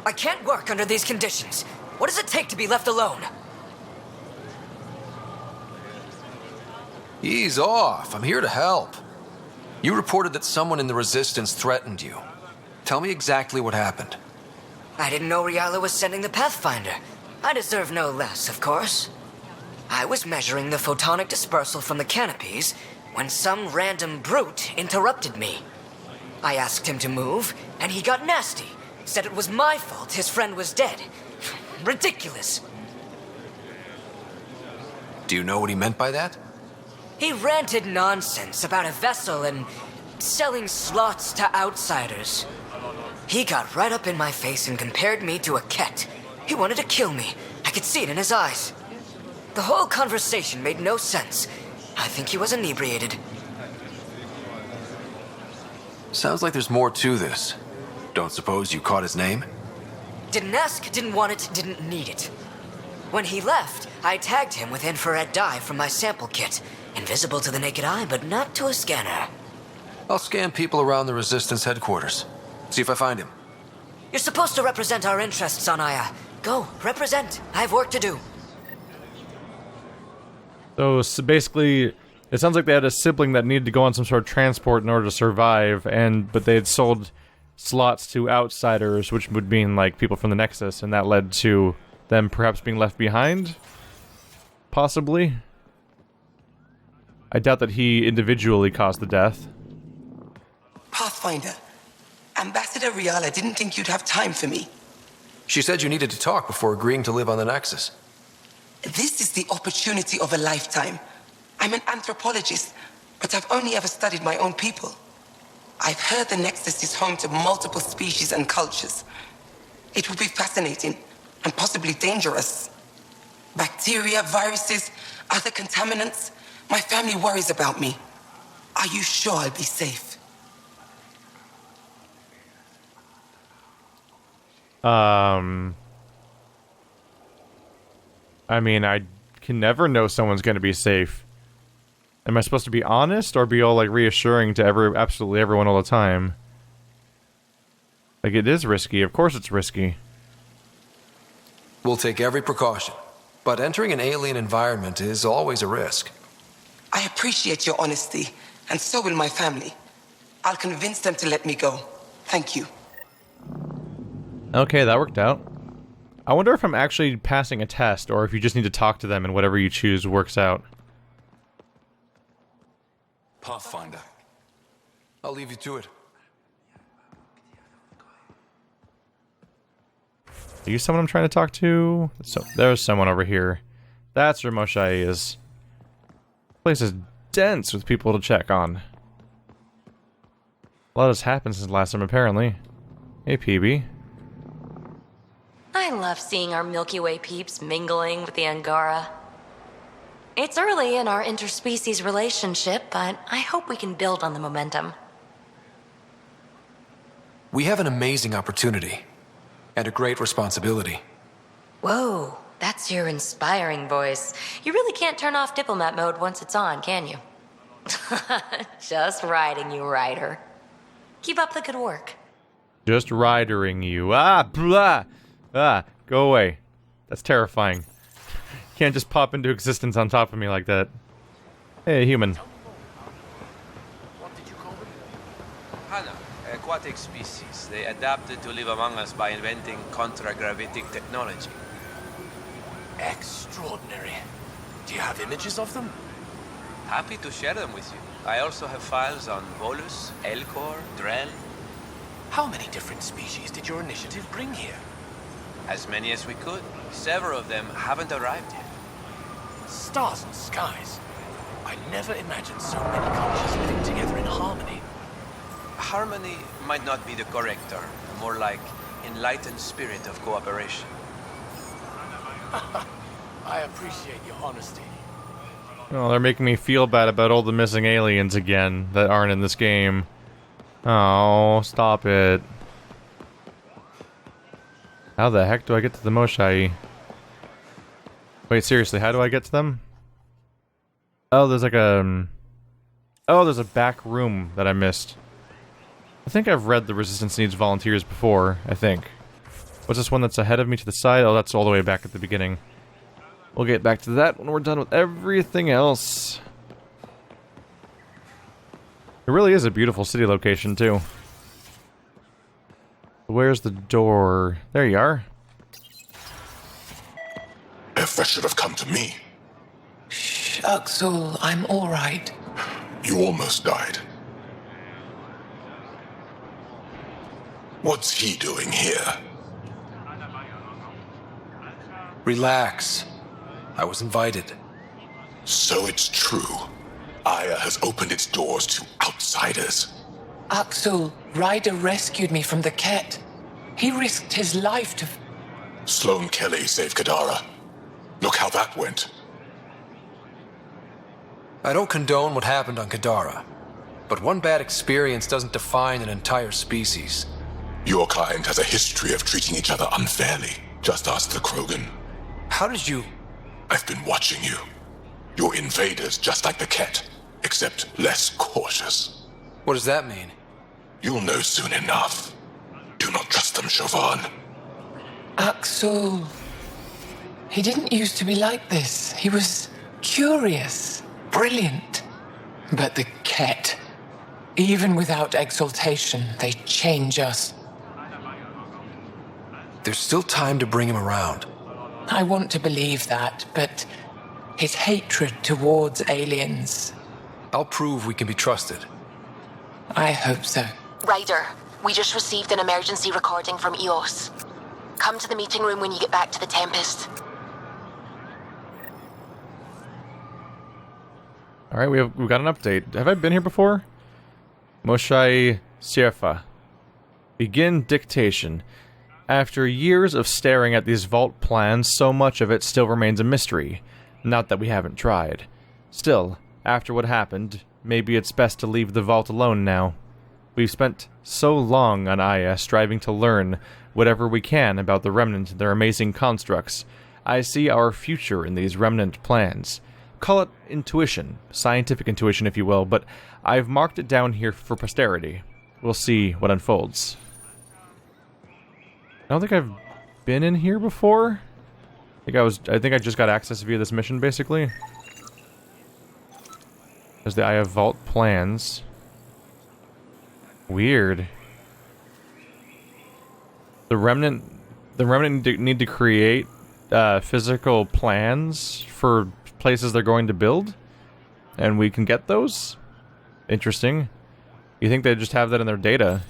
I can't work under these conditions. What does it take to be left alone? Ease off. I'm here to help. You reported that someone in the Resistance threatened you. Tell me exactly what happened. I didn't know Riala was sending the Pathfinder. I deserve no less, of course. I was measuring the photonic dispersal from the canopies when some random brute interrupted me. I asked him to move, and he got nasty. Said it was my fault his friend was dead. Ridiculous. Do you know what he meant by that? He ranted nonsense about a Vesaal and selling slots to outsiders. He got right up in my face and compared me to a cat. He wanted to kill me. I could see it in his eyes. The whole conversation made no sense. I think he was inebriated. Sounds like there's more to this. Don't suppose you caught his name? Didn't ask, didn't want it, didn't need it. When he left, I tagged him with infrared dye from my sample kit. Invisible to the naked eye, but not to a scanner. I'll scan people around the Resistance headquarters. See if I find him. You're supposed to represent our interests on Aya. Go, represent. I have work to do. So basically, it sounds like they had a sibling that needed to go on some sort of transport in order to survive, but they had sold slots to outsiders, which would mean like people from the Nexus, and that led to them perhaps being left behind? Possibly? I doubt that he individually caused the death. Pathfinder, Ambassador Riala didn't think you'd have time for me. She said you needed to talk before agreeing to live on the Nexus. This is the opportunity of a lifetime. I'm an anthropologist, but I've only ever studied my own people. I've heard the Nexus is home to multiple species and cultures. It will be fascinating and possibly dangerous. Bacteria, viruses, other contaminants. My family worries about me. Are you sure I'll be safe? I mean, I can never know someone's going to be safe. Am I supposed to be honest or be all, like, reassuring to absolutely everyone all the time? Like, it is risky. Of course it's risky. We'll take every precaution, but entering an alien environment is always a risk. I appreciate your honesty, and so will my family. I'll convince them to let me go. Thank you. Okay, that worked out. I wonder if I'm actually passing a test, or if you just need to talk to them and whatever you choose works out. Pathfinder. I'll leave you to it. Are you someone I'm trying to talk to? So there's someone over here. That's where Moshai is. This place is dense with people to check on. A lot has happened since last time, apparently. Hey, PB. I love seeing our Milky Way peeps mingling with the Angara. It's early in our interspecies relationship, but I hope we can build on the momentum. We have an amazing opportunity. And a great responsibility. Whoa, that's your inspiring voice. You really can't turn off diplomat mode once it's on, can you? Just riding you, Ryder. Keep up the good work. Just ridering you. Ah, blah! Ah, go away. That's terrifying. Can't just pop into existence on top of me like that. Hey, human. What did you call them? Hana, aquatic species. They adapted to live among us by inventing contra-gravitic technology. Extraordinary. Do you have images of them? Happy to share them with you. I also have files on Volus, Elcor, Drell. How many different species did your initiative bring here? As many as we could. Several of them haven't arrived yet. Stars and skies. I never imagined so many cultures living together in harmony. Harmony might not be the correct term. More like enlightened spirit of cooperation. I appreciate your honesty. Oh, they're making me feel bad about all the missing aliens again that aren't in this game. Oh, stop it. How the heck do I get to the Moshai? Wait, seriously, how do I get to them? Oh, there's like a... Oh, there's a back room that I missed. I think I've read The Resistance Needs Volunteers before, I think. What's this one that's ahead of me to the side? Oh, that's all the way back at the beginning. We'll get back to that when we're done with everything else. It really is a beautiful city location, too. Where's the door? There you are. If that should have come to me. Shh, Axel, I'm all right. You almost died. What's he doing here? Relax. I was invited. So it's true. Aya has opened its doors to outsiders. Axel, Ryder rescued me from the Ket. He risked his life to... Sloane Kelly saved Kadara. Look how that went. I don't condone what happened on Kadara, but one bad experience doesn't define an entire species. Your kind has a history of treating each other unfairly. Just ask the Krogan. How did you... I've been watching you. You're invaders just like the Ket, except less cautious. What does that mean? You'll know soon enough. Do not trust them, Chauvin. Axel... He didn't used to be like this. He was curious, brilliant. But the Ket, even without exaltation, they change us. There's still time to bring him around. I want to believe that, but his hatred towards aliens... I'll prove we can be trusted. I hope so. Ryder, we just received an emergency recording from EOS. Come to the meeting room when you get back to the Tempest. Alright, we've got an update. Have I been here before? Moshai Sierfa. Begin dictation. After years of staring at these vault plans, so much of it still remains a mystery. Not that we haven't tried. Still, after what happened, maybe it's best to leave the vault alone now. We've spent so long on Aya striving to learn whatever we can about the Remnant and their amazing constructs. I see our future in these Remnant plans. Call it intuition, scientific intuition if you will, but I've marked it down here for posterity. We'll see what unfolds. I don't think I've been in here before. I think I just got access via this mission, basically. There's the Eye of Vault plans. Weird. The Remnant need to create physical plans for places they're going to build, and we can get those? Interesting. You think they just have that in their data?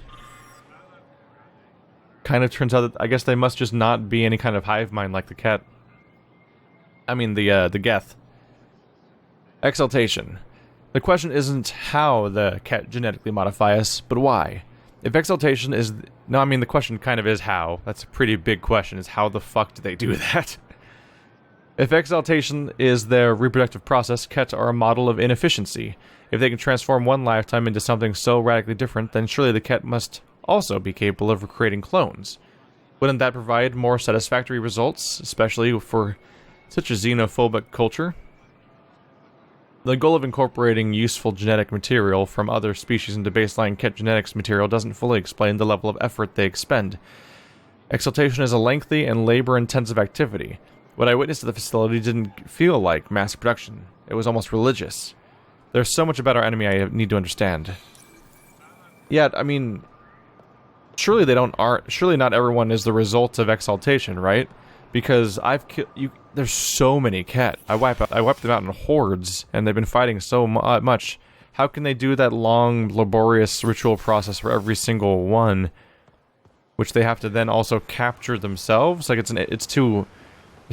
Kind of turns out that I guess they must just not be any kind of hive mind like the Ket. I mean the Geth. Exaltation. The question isn't how the Ket genetically modify us, but why. If exaltation is... No, I mean the question kind of is how. That's a pretty big question, is how the fuck do they do that? If exaltation is their reproductive process, Ket are a model of inefficiency. If they can transform one lifetime into something so radically different, then surely the Ket must also be capable of creating clones. Wouldn't that provide more satisfactory results, especially for such a xenophobic culture? The goal of incorporating useful genetic material from other species into baseline Ket genetics material doesn't fully explain the level of effort they expend. Exaltation is a lengthy and labor-intensive activity. What I witnessed at the facility didn't feel like mass production. It was almost religious. There's so much about our enemy I need to understand. Yet, I mean, surely surely not everyone is the result of exaltation, right? Because there's so many Ket. I wipe them out in hordes, and they've been fighting so much. How can they do that long, laborious ritual process for every single one, which they have to then also capture themselves? Like it's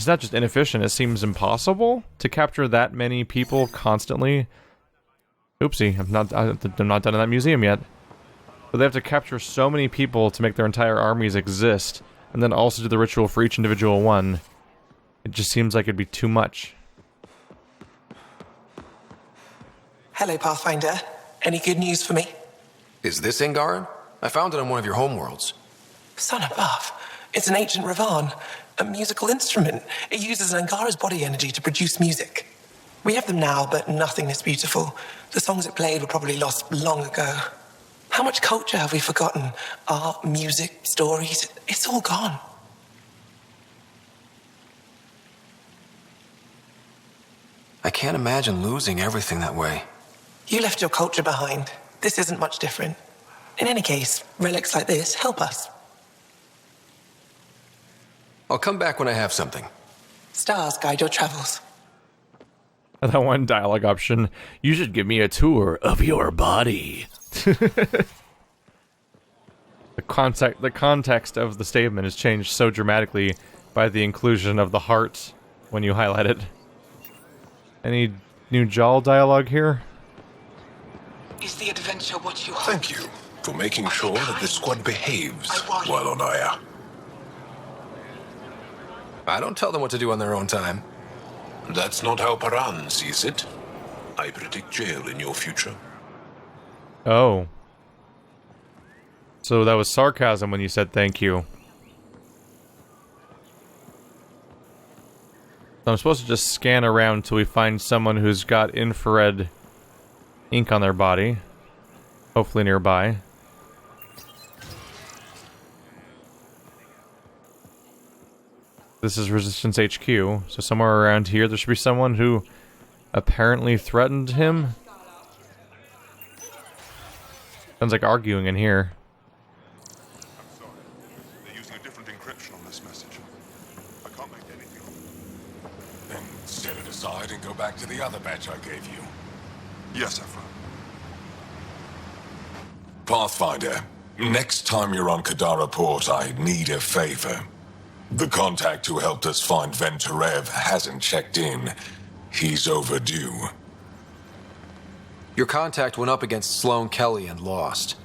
not just inefficient, it seems impossible to capture that many people constantly. Oopsie, I'm not done in that museum yet. But they have to capture so many people to make their entire armies exist, and then also do the ritual for each individual one. It just seems like it'd be too much. Hello, Pathfinder. Any good news for me? Is this Angaran? I found it on one of your homeworlds. Son above. It's an ancient Ravan, a musical instrument. It uses Angara's body energy to produce music. We have them now, but nothing is beautiful. The songs it played were probably lost long ago. How much culture have we forgotten? Art, music, stories, it's all gone. I can't imagine losing everything that way. You left your culture behind. This isn't much different. In any case, relics like this help us. I'll come back when I have something. Stars guide your travels. That one dialogue option. You should give me a tour of your body. The context of the statement is changed so dramatically by the inclusion of the heart when you highlight it. Any new Jaal dialogue here? Is the adventure what you hope? Thank you for making sure that the squad behaves while on Aya. I don't tell them what to do on their own time. That's not how Paran sees it. I predict jail in your future. Oh. So that was sarcasm when you said thank you. So I'm supposed to just scan around till we find someone who's got infrared ink on their body. Hopefully nearby. This is Resistance HQ, so somewhere around here there should be someone who apparently threatened him. Sounds like arguing in here. I'm sorry. They're using a different encryption on this message. I can't make anything of it. Then set it aside and go back to the other batch I gave you. Yes, Ephra. Pathfinder, next time you're on Kadara Port, I need a favor. The contact who helped us find Venturev hasn't checked in. He's overdue. Your contact went up against Sloane Kelly and lost.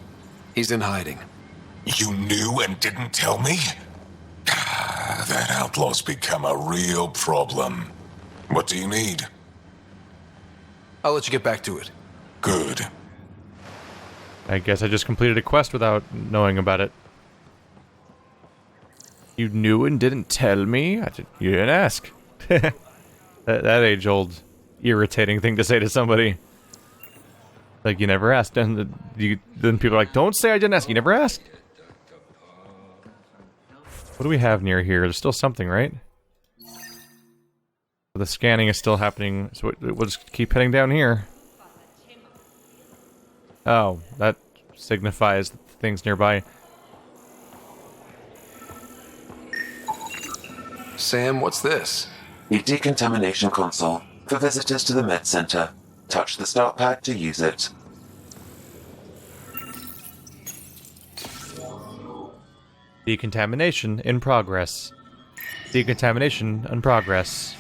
He's in hiding. You knew and didn't tell me? That outlaw's become a real problem. What do you need? I'll let you get back to it. Good. I guess I just completed a quest without knowing about it. You knew and didn't tell me? You didn't ask. that age-old irritating thing to say to somebody. Like, you never asked. And then people are like, don't say I didn't ask. You never asked? What do we have near here? There's still something, right? The scanning is still happening, so we'll just keep heading down here. Oh, that signifies that the thing's nearby. Sam, what's this? The decontamination console for visitors to the med center. Touch the start pad to use it. Decontamination in progress. Decontamination in progress.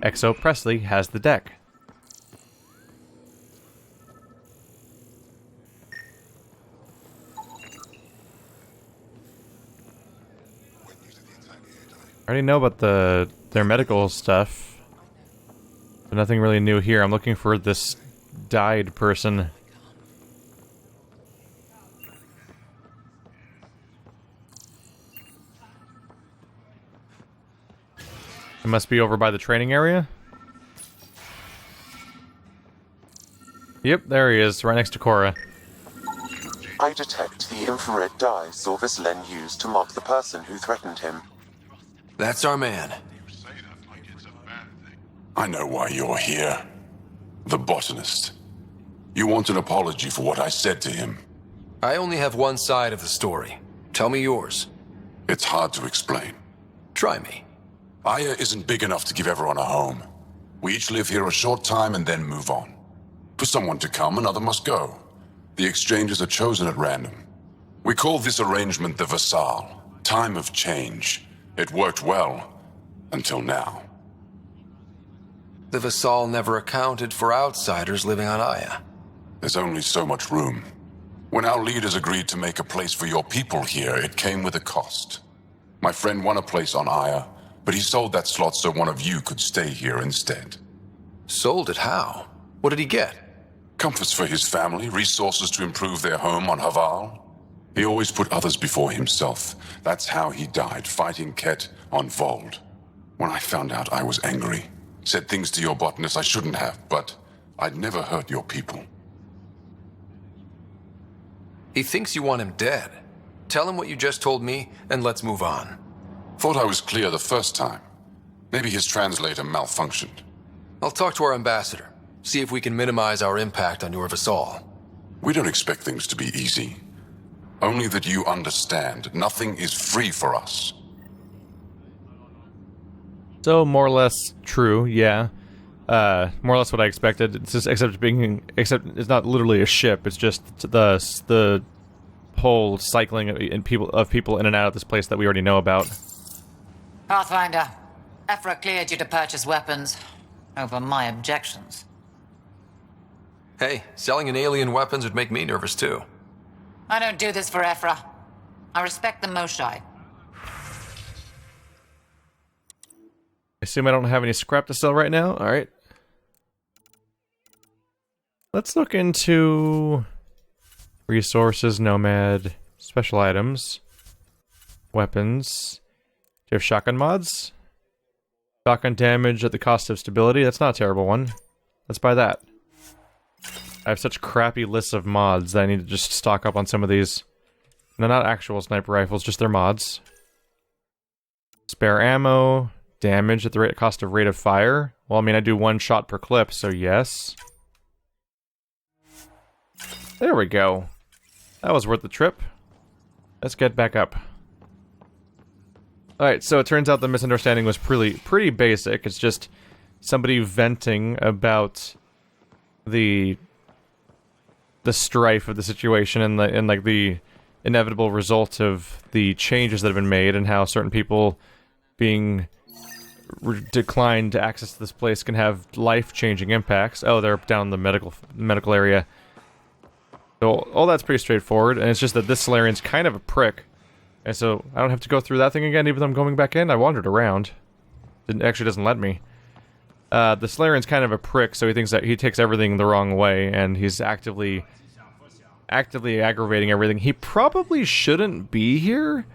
XO Presley has the deck. I already know about their medical stuff. But nothing really new here. I'm looking for this died person. It must be over by the training area. Yep, there he is, right next to Cora. I detect the infrared dye Zorvis Len used to mark the person who threatened him. That's our man. I know why you're here. The botanist. You want an apology for what I said to him. I only have one side of the story. Tell me yours. It's hard to explain. Try me. Aya isn't big enough to give everyone a home. We each live here a short time and then move on. For someone to come, another must go. The exchanges are chosen at random. We call this arrangement the Vesaal, time of change. It worked well, until now. The Vesaal never accounted for outsiders living on Aya. There's only so much room. When our leaders agreed to make a place for your people here, it came with a cost. My friend won a place on Aya, but he sold that slot so one of you could stay here instead. Sold it how? What did he get? Comforts for his family, resources to improve their home on Haval. He always put others before himself. That's how he died, fighting Ket on Vold. When I found out, I was angry. Said things to your botanist I shouldn't have, but I'd never hurt your people. He thinks you want him dead. Tell him what you just told me, and let's move on. Thought I was clear the first time. Maybe his translator malfunctioned. I'll talk to our ambassador, see if we can minimize our impact on your Vesaal. We don't expect things to be easy. Only that you understand, nothing is free for us. So, more or less true, yeah. More or less what I expected. It's just, except it's not literally a ship, it's just the whole cycling of people in and out of this place that we already know about. Pathfinder, Ephra cleared you to purchase weapons over my objections. Hey, selling an alien weapons would make me nervous too. I don't do this for Ephra. I respect the Moshai. I assume I don't have any scrap to sell right now? Alright. Let's look into resources, nomad, special items, weapons. Do you have shotgun mods? Shotgun damage at the cost of stability. That's not a terrible one. Let's buy that. I have such crappy lists of mods that I need to just stock up on some of these. No, not actual sniper rifles, just their mods. Spare ammo, damage at the cost of rate of fire. Well, I mean, I do 1 shot per clip, so yes. There we go. That was worth the trip. Let's get back up. Alright, so it turns out the misunderstanding was pretty basic. It's just somebody venting about the strife of the situation and like the inevitable result of the changes that have been made and how certain people being declined access to this place can have life-changing impacts. Oh, they're down the medical area. So all that's pretty straightforward, and it's just that this Solarian's kind of a prick. And so I don't have to go through that thing again, even though I'm going back in. I wandered around. It actually doesn't let me. The Solarian's kind of a prick, so he thinks that he takes everything the wrong way, and he's actively aggravating everything. He probably shouldn't be here.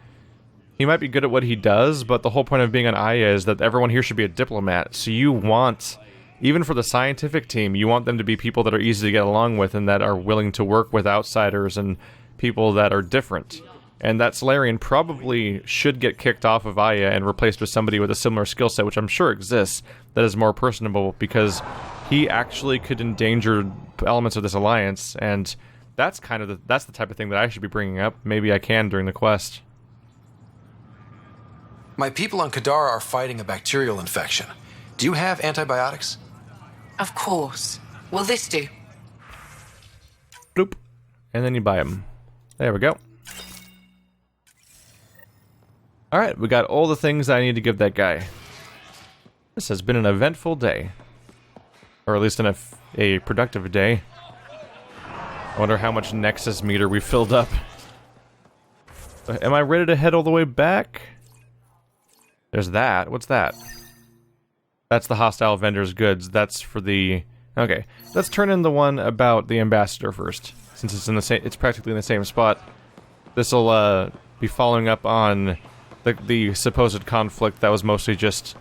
He might be good at what he does, but the whole point of being on Aya is that everyone here should be a diplomat. So you want, even for the scientific team, you want them to be people that are easy to get along with and that are willing to work with outsiders and people that are different. And that Solarian probably should get kicked off of Aya and replaced with somebody with a similar skill set, which I'm sure exists, that is more personable, because he actually could endanger elements of this alliance, and that's kind of that's the type of thing that I should be bringing up. Maybe I can during the quest. My people on Kadar are fighting a bacterial infection. Do you have antibiotics? Of course. Will this do? Bloop. And then you buy them. There we go. Alright, we got all the things I need to give that guy. This has been an eventful day. Or at least a productive day. I wonder how much Nexus meter we filled up. Am I ready to head all the way back? There's that. What's that? That's the hostile vendor's goods. That's for the... Okay, let's turn in the one about the ambassador first. Since it's in the same... It's practically in the same spot. This'll, be following up on the supposed conflict that was mostly just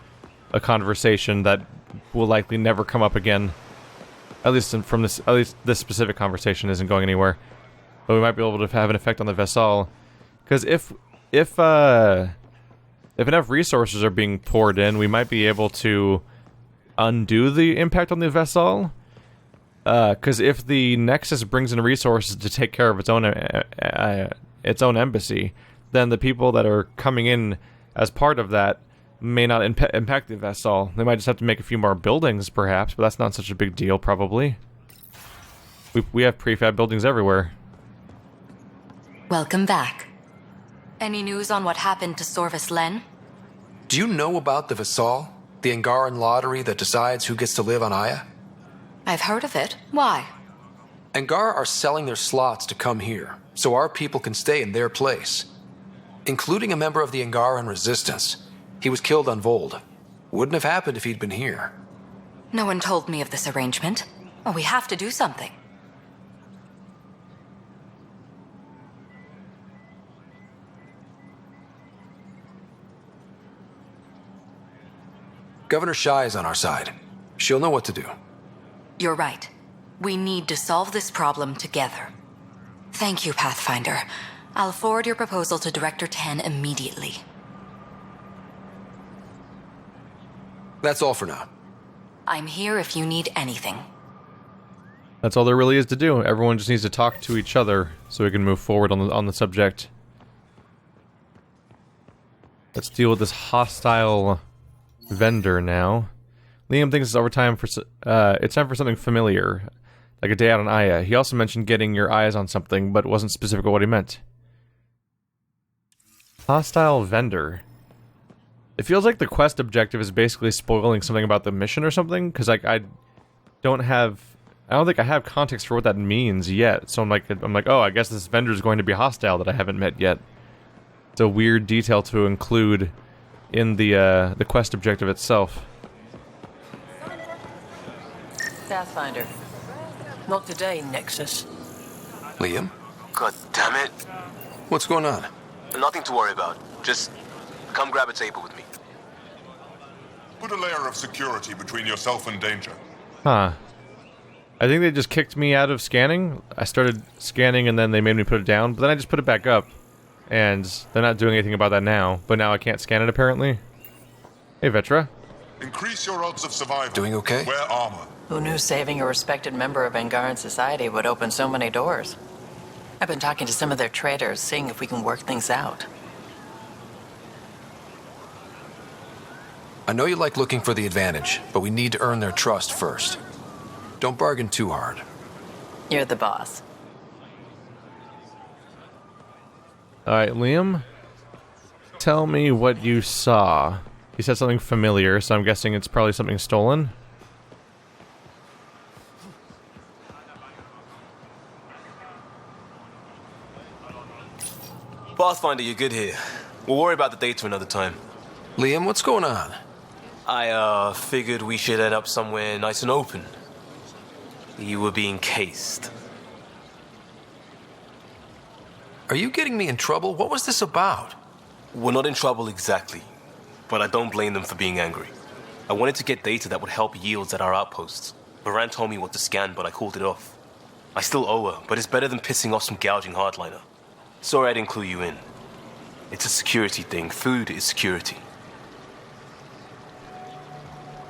a conversation that will likely never come up again. At least this specific conversation isn't going anywhere. But we might be able to have an effect on the Vesaal. Because if enough resources are being poured in, we might be able to undo the impact on the Vesaal. Because if the Nexus brings in resources to take care of its own embassy, then the people that are coming in as part of that may not impact the Vesaal. They might just have to make a few more buildings, perhaps, but that's not such a big deal, probably. We have prefab buildings everywhere. Welcome back. Any news on what happened to Sorvis Len? Do you know about the Vesaal? The Angaran lottery that decides who gets to live on Aya? I've heard of it. Why? Angara are selling their slots to come here, so our people can stay in their place. Including a member of the Angaran resistance. He was killed on Vold. Wouldn't have happened if he'd been here. No one told me of this arrangement. Well, we have to do something. Governor Shai is on our side. She'll know what to do. You're right. We need to solve this problem together. Thank you, Pathfinder. I'll forward your proposal to Director 10 immediately. That's all for now. I'm here if you need anything. That's all there really is to do. Everyone just needs to talk to each other so we can move forward on the subject. Let's deal with this hostile vendor now. Liam thinks it's time for something familiar, like a day out on Aya. He also mentioned getting your eyes on something, but wasn't specific about what he meant. Hostile vendor. It feels like the quest objective is basically spoiling something about the mission or something, because like I don't think I have context for what that means yet. So I'm like, oh, I guess this vendor is going to be hostile that I haven't met yet. It's a weird detail to include in the quest objective itself. Pathfinder. Not today, Nexus. Liam? God damn it. What's going on? Nothing to worry about. Just come grab a table with me. Put a layer of security between yourself and danger. Huh. I think they just kicked me out of scanning. I started scanning and then they made me put it down, but then I just put it back up. And they're not doing anything about that now, but now I can't scan it apparently. Hey, Vetra. Increase your odds of survival. Doing okay? Wear armor. Who knew saving a respected member of Angaran society would open so many doors? I've been talking to some of their traders, seeing if we can work things out. I know you like looking for the advantage, but we need to earn their trust first. Don't bargain too hard. You're the boss. Alright, Liam. Tell me what you saw. You said something familiar, so I'm guessing it's probably something stolen. Pathfinder, you're good here. We'll worry about the data another time. Liam, what's going on? I, figured we should end up somewhere nice and open. You were being cased. Are you getting me in trouble? What was this about? We're not in trouble exactly, but I don't blame them for being angry. I wanted to get data that would help yields at our outposts. Baran told me what to scan, but I called it off. I still owe her, but it's better than pissing off some gouging hardliner. Sorry I didn't clue you in. It's a security thing. Food is security.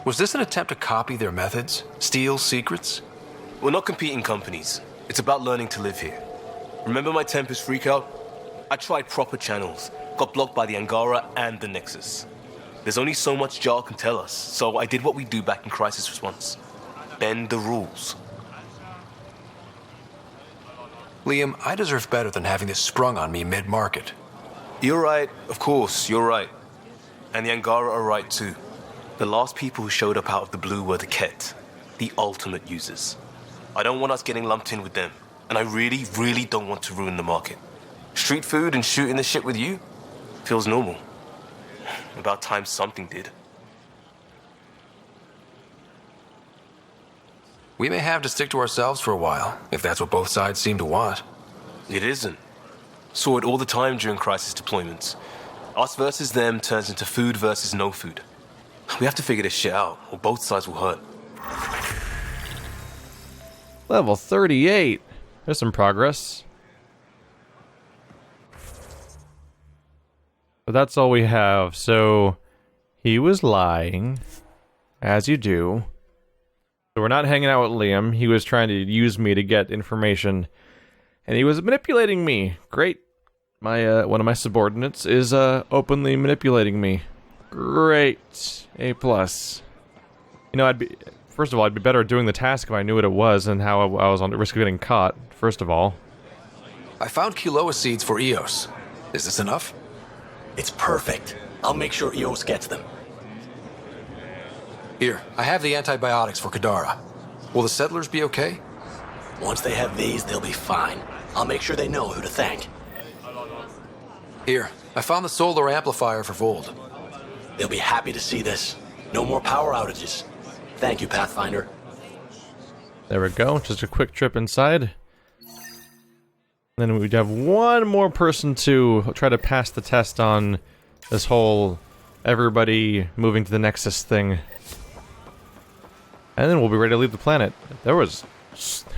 Was this an attempt to copy their methods? Steal secrets? We're not competing companies. It's about learning to live here. Remember my Tempest freakout? I tried proper channels, got blocked by the Angara and the Nexus. There's only so much Jar can tell us, so I did what we do back in Crisis Response. Bend the rules. Liam, I deserve better than having this sprung on me mid-market. You're right, of course, you're right. And the Angara are right too. The last people who showed up out of the blue were the Ket, the ultimate users. I don't want us getting lumped in with them, and I really, really don't want to ruin the market. Street food and shooting the shit with you feels normal. About time something did. We may have to stick to ourselves for a while, if that's what both sides seem to want. It isn't. Saw it all the time during crisis deployments. Us versus them turns into food versus no food. We have to figure this shit out, or both sides will hurt. Level 38. There's some progress. But that's all we have. So, he was lying, as you do. So we're not hanging out with Liam. He was trying to use me to get information, and he was manipulating me. Great. My one of my subordinates is openly manipulating me. Great. A+. You know, first of all, I'd be better at doing the task if I knew what it was and how I was on the risk of getting caught, first of all. I found Kiloa seeds for Eos. Is this enough? It's perfect. I'll make sure Eos gets them. Here, I have the antibiotics for Kadara. Will the settlers be okay? Once they have these, they'll be fine. I'll make sure they know who to thank. Here, I found the solar amplifier for Vold. They'll be happy to see this. No more power outages. Thank you, Pathfinder. There we go, just a quick trip inside. Then we'd have one more person to try to pass the test on this whole everybody moving to the Nexus thing. And then we'll be ready to leave the planet. There was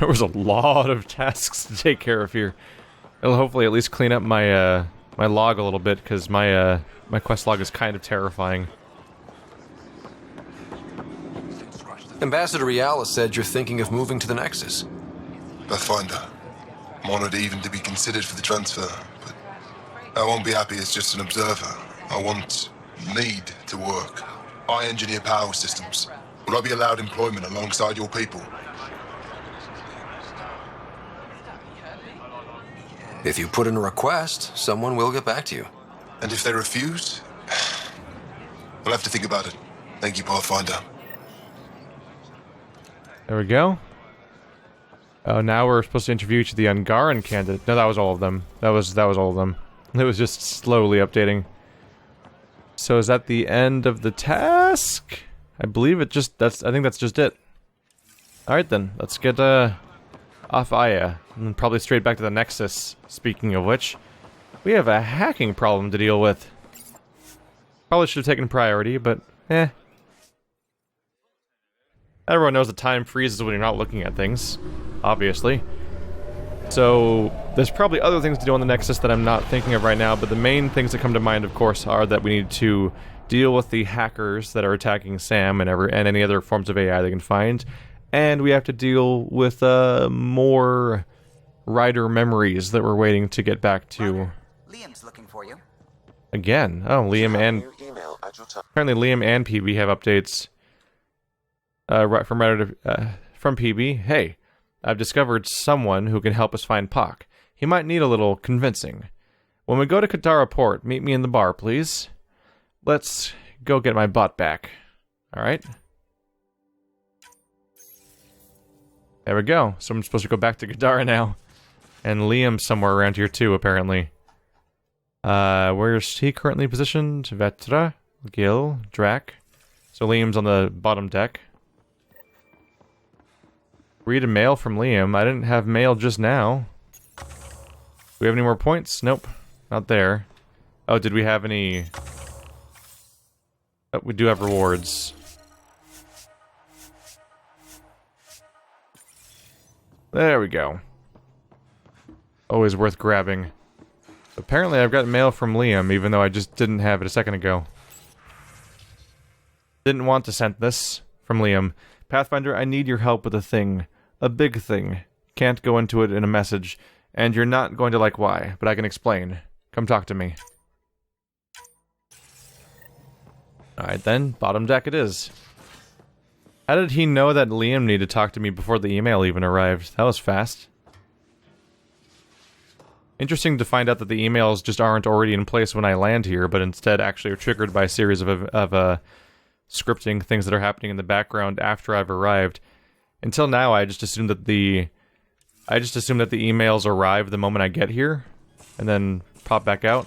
a lot of tasks to take care of here. It'll hopefully at least clean up my my log a little bit, because my quest log is kind of terrifying. Ambassador Riala said you're thinking of moving to the Nexus. Pathfinder. I'm honored even to be considered for the transfer, but I won't be happy as just an observer. I need to work. I engineer power systems. Will I be allowed employment alongside your people? If you put in a request, someone will get back to you. And if they refuse? I'll have to think about it. Thank you, Pathfinder. There we go. Oh, now we're supposed to interview each of the Angaran candidates. No, that was all of them. That was all of them. It was just slowly updating. So is that the end of the task? I believe it just, I think that's just it. Alright then, let's get off Aya, and then probably straight back to the Nexus. Speaking of which, we have a hacking problem to deal with. Probably should have taken priority, but everyone knows that time freezes when you're not looking at things, obviously. So, there's probably other things to do on the Nexus that I'm not thinking of right now, but the main things that come to mind, of course, are that we need to deal with the hackers that are attacking Sam and any other forms of AI they can find, and we have to deal with more Rider memories that we're waiting to get back to. Liam's looking for you. Again. Oh, Liam and... Apparently Liam and PB have updates. From PB. Hey, I've discovered someone who can help us find Pak. He might need a little convincing. When we go to Kadara Port, meet me in the bar, please. Let's go get my butt back. Alright? There we go. So I'm supposed to go back to Kadara now. And Liam's somewhere around here too, apparently. Where is he currently positioned? Vetra, Gil, Drac. So Liam's on the bottom deck. Read a mail from Liam. I didn't have mail just now. Do we have any more points? Nope. Not there. Oh, did we have any... Oh, we do have rewards. There we go. Always worth grabbing. Apparently I've got mail from Liam, even though I just didn't have it a second ago. Didn't want to send this from Liam. Pathfinder, I need your help with a thing. A big thing. Can't go into it in a message, and you're not going to like why, but I can explain. Come talk to me. Alright then, bottom deck it is. How did he know that Liam needed to talk to me before the email even arrived? That was fast. Interesting to find out that the emails just aren't already in place when I land here, but instead actually are triggered by a series of scripting things that are happening in the background after I've arrived. Until now, I just assumed that the emails arrive the moment I get here, and then pop back out.